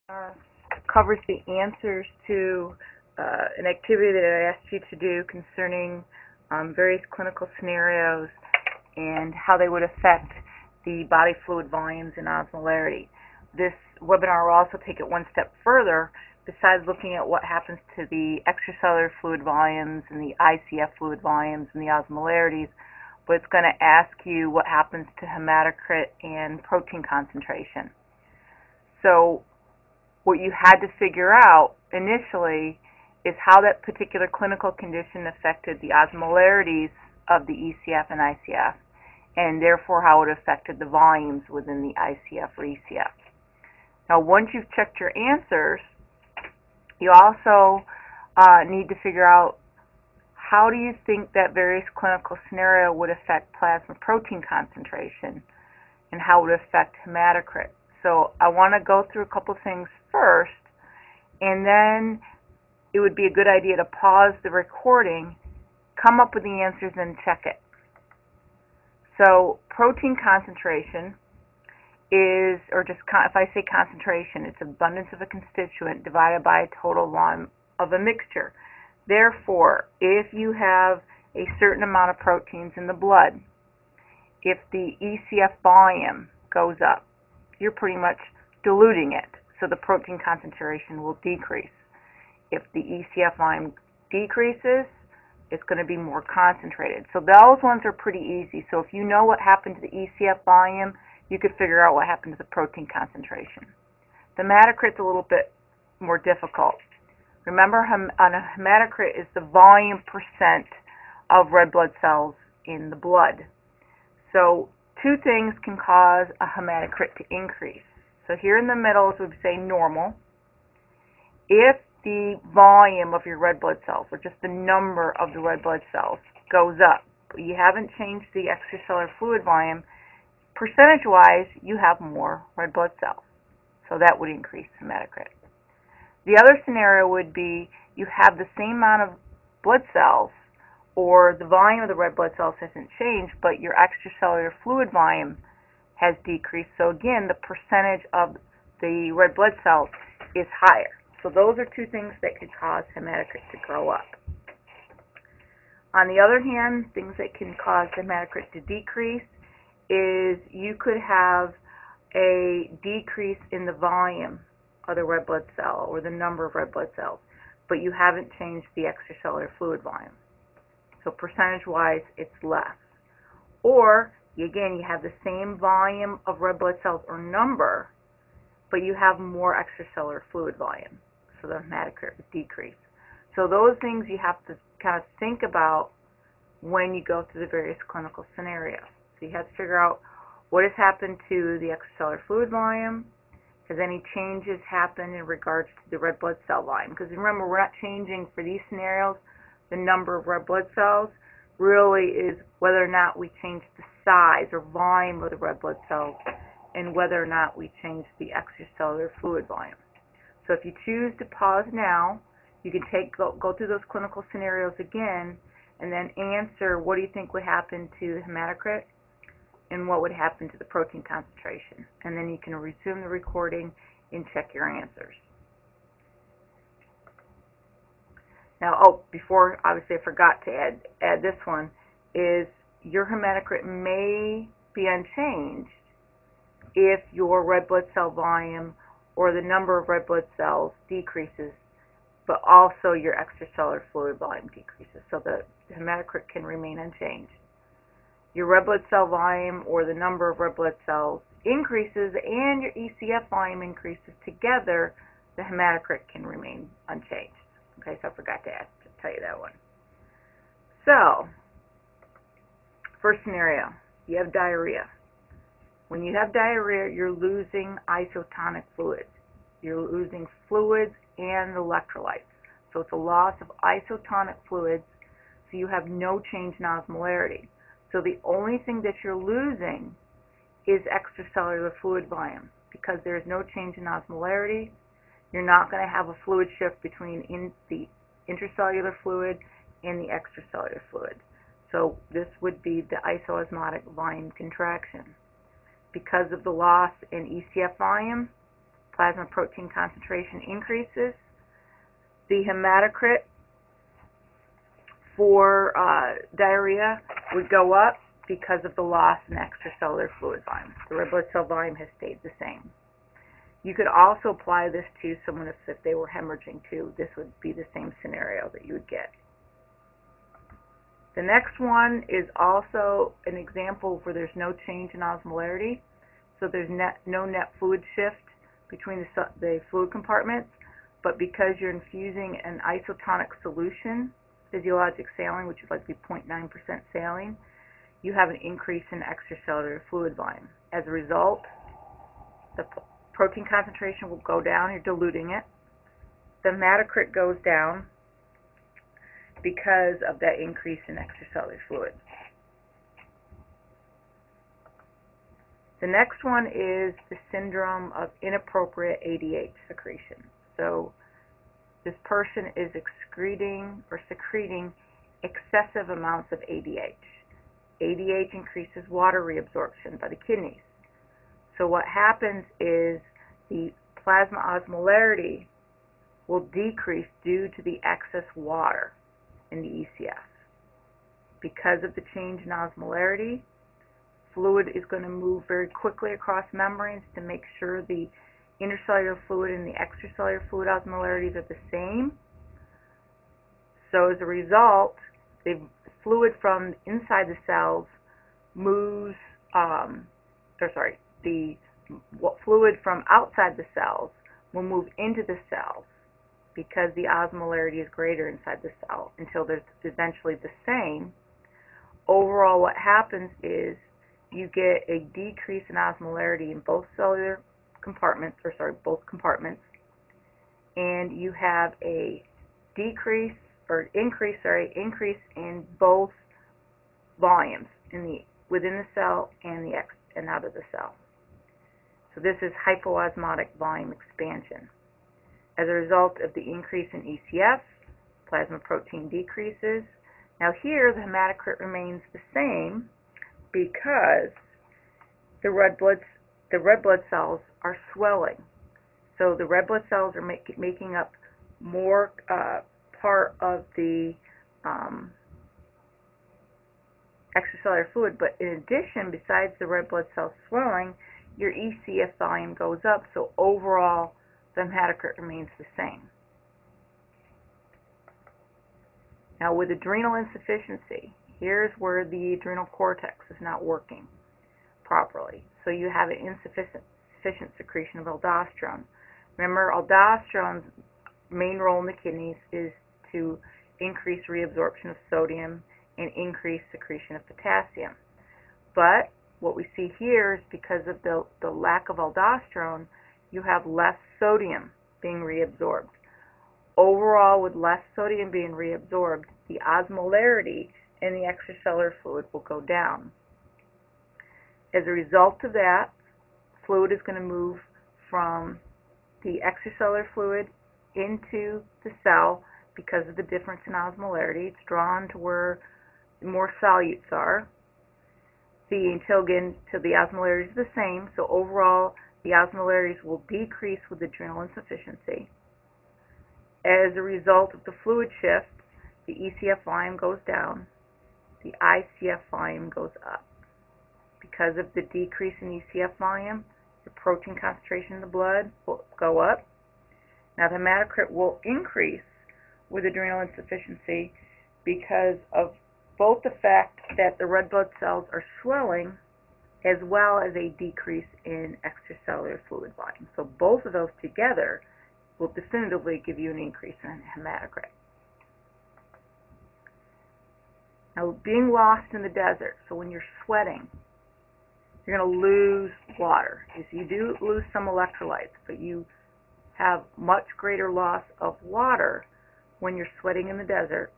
uh, covers the answers to an activity that I asked you to do concerning various clinical scenarios and how they would affect the body fluid volumes and osmolarity. This webinar will also take it one step further, besides looking at what happens to the extracellular fluid volumes and the ICF fluid volumes and the osmolarities, but it's going to ask you what happens to hematocrit and protein concentration. So what you had to figure out initially is how that particular clinical condition affected the osmolarities of the ECF and ICF, and therefore how it affected the volumes within the ICF or ECF. Now, once you've checked your answers, you also need to figure out how do you think that various clinical scenario would affect plasma protein concentration and how it would affect hematocrit. So I want to go through a couple things first, and then it would be a good idea to pause the recording, come up with the answers, and check it. So protein concentration is, or just if I say concentration, it's abundance of a constituent divided by a total volume of a mixture. Therefore, if you have a certain amount of proteins in the blood, if the ECF volume goes up, you're pretty much diluting it, so the protein concentration will decrease. If the ECF volume decreases, it's going to be more concentrated. So those ones are pretty easy. So if you know what happened to the ECF volume, you could figure out what happened to the protein concentration. The hematocrit's a little bit more difficult. Remember, on a hematocrit is the volume percent of red blood cells in the blood. So two things can cause a hematocrit to increase. So here in the middle is what we say normal. If the volume of your red blood cells, or just the number of the red blood cells, goes up, but you haven't changed the extracellular fluid volume, percentage-wise, you have more red blood cells. So that would increase hematocrit. The other scenario would be you have the same amount of blood cells, or the volume of the red blood cells hasn't changed, but your extracellular fluid volume has decreased. So again, the percentage of the red blood cells is higher. So those are two things that could cause hematocrit to grow up. On the other hand, things that can cause hematocrit to decrease is you could have a decrease in the volume of the red blood cell or the number of red blood cells, but you haven't changed the extracellular fluid volume. So percentage-wise, it's less. Or, again, you have the same volume of red blood cells or number, but you have more extracellular fluid volume. So the hematocrit would decrease. So those things you have to kind of think about when you go through the various clinical scenarios. So you have to figure out what has happened to the extracellular fluid volume. Has any changes happened in regards to the red blood cell volume? Because remember, we're not changing for these scenarios the number of red blood cells. Really is whether or not we change the size or volume of the red blood cells and whether or not we change the extracellular fluid volume. So if you choose to pause now, you can go through those clinical scenarios again and then answer what do you think would happen to the hematocrit and what would happen to the protein concentration. And then you can resume the recording and check your answers. Now, before, obviously I forgot to add this one, is your hematocrit may be unchanged if your red blood cell volume or the number of red blood cells decreases, but also your extracellular fluid volume decreases. So the hematocrit can remain unchanged. Your red blood cell volume or the number of red blood cells increases and your ECF volume increases together, the hematocrit can remain unchanged. Okay, so I forgot to tell you that one. So, first scenario, you have diarrhea. When you have diarrhea, you're losing isotonic fluids. You're losing fluids and electrolytes. So it's a loss of isotonic fluids, so you have no change in osmolarity. So the only thing that you're losing is extracellular fluid volume. Because there is no change in osmolarity, you're not going to have a fluid shift between the intracellular fluid and the extracellular fluid. So this would be the isoosmotic volume contraction. Because of the loss in ECF volume, plasma protein concentration increases. The hematocrit for diarrhea would go up because of the loss in extracellular fluid volume. The red blood cell volume has stayed the same. You could also apply this to someone if they were hemorrhaging too. This would be the same scenario that you would get. The next one is also an example where there's no change in osmolarity, so there's no net fluid shift between the fluid compartments, but because you're infusing an isotonic solution, physiologic saline, which is likely 0.9% saline, you have an increase in extracellular fluid volume. As a result, the protein concentration will go down. You're diluting it. The hematocrit goes down because of that increase in extracellular fluid. The next one is the syndrome of inappropriate ADH secretion. So this person is excreting or secreting excessive amounts of ADH. ADH increases water reabsorption by the kidneys. So what happens is the plasma osmolarity will decrease due to the excess water in the ECF. Because of the change in osmolarity, fluid is going to move very quickly across membranes to make sure the intercellular fluid and the extracellular fluid osmolarities are the same. So as a result, the fluid from inside the cells moves, the fluid from outside the cells will move into the cells because the osmolarity is greater inside the cell until they're eventually the same. Overall, what happens is you get a decrease in osmolarity in both cellular compartments, both compartments, and you have a increase in both volumes within the cell and out of the cell. So this is hypoosmotic volume expansion. As a result of the increase in ECF, plasma protein decreases. Now here the hematocrit remains the same because the red blood cells are swelling. So the red blood cells are making up more part of the extracellular fluid, but in addition, besides the red blood cell swelling, your ECF volume goes up, so overall the hematocrit remains the same. Now with adrenal insufficiency, here's where the adrenal cortex is not working properly. So you have an insufficient secretion of aldosterone. Remember, aldosterone's main role in the kidneys is to increase reabsorption of sodium and increase secretion of potassium. But what we see here is because of the lack of aldosterone, you have less sodium being reabsorbed. Overall, with less sodium being reabsorbed, the osmolarity in the extracellular fluid will go down. As a result of that, fluid is going to move from the extracellular fluid into the cell because of the difference in osmolarity. It's drawn to where more solutes are. Until the osmolarity is the same, so overall the osmolarities will decrease with adrenal insufficiency. As a result of the fluid shift, the ECF volume goes down, the ICF volume goes up. Because of the decrease in ECF volume, the protein concentration in the blood will go up. Now the hematocrit will increase with adrenal insufficiency because of both the fact that the red blood cells are swelling as well as a decrease in extracellular fluid volume. So both of those together will definitively give you an increase in hematocrit. Now, being lost in the desert, so when you're sweating, you're going to lose water. You do lose some electrolytes, but you have much greater loss of water when you're sweating in the desert.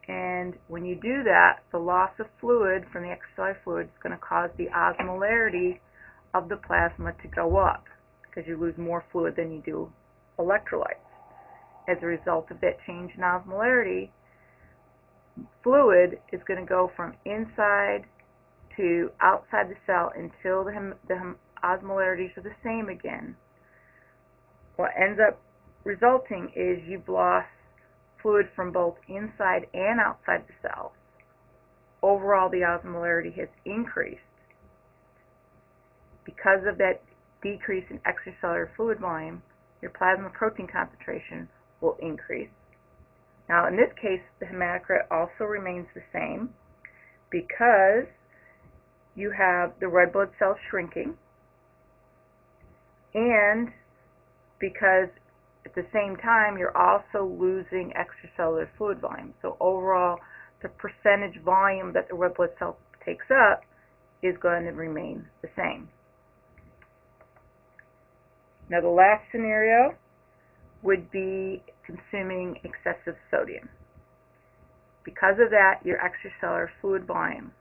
And when you do that, the loss of fluid from the extracellular fluid is going to cause the osmolarity of the plasma to go up because you lose more fluid than you do electrolytes. As a result of that change in osmolarity, fluid is going to go from inside to outside the cell until the osmolarities are the same again. what ends up resulting is you've lost fluid from both inside and outside the cells. Overall, the osmolarity has increased. Because of that decrease in extracellular fluid volume, your plasma protein concentration will increase. Now, in this case, the hematocrit also remains the same because you have the red blood cells shrinking, and because at the same time you're also losing extracellular fluid volume. So overall, the percentage volume that the red blood cell takes up is going to remain the same. Now, the last scenario would be consuming excessive sodium. Because of that, your extracellular fluid volume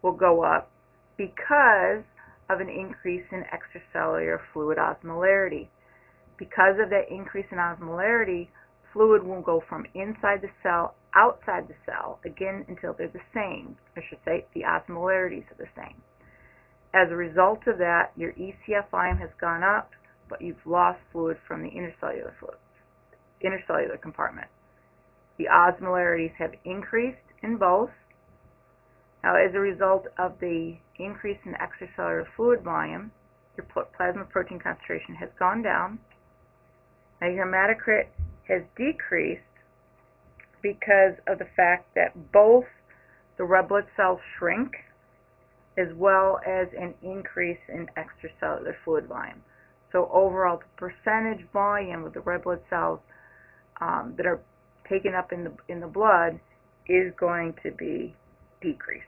will go up because of an increase in extracellular fluid osmolarity. Because of that increase in osmolarity, fluid will go from inside the cell outside the cell, again, until they're the same. I should say the osmolarities are the same. As a result of that, your ECF volume has gone up, but you've lost fluid from the intercellular compartment. The osmolarities have increased in both. Now, as a result of the increase in extracellular fluid volume, your plasma protein concentration has gone down. Now, your hematocrit has decreased because of the fact that both the red blood cells shrink as well as an increase in extracellular fluid volume. So overall, the percentage volume of the red blood cells that are taken up in the blood is going to be decreased.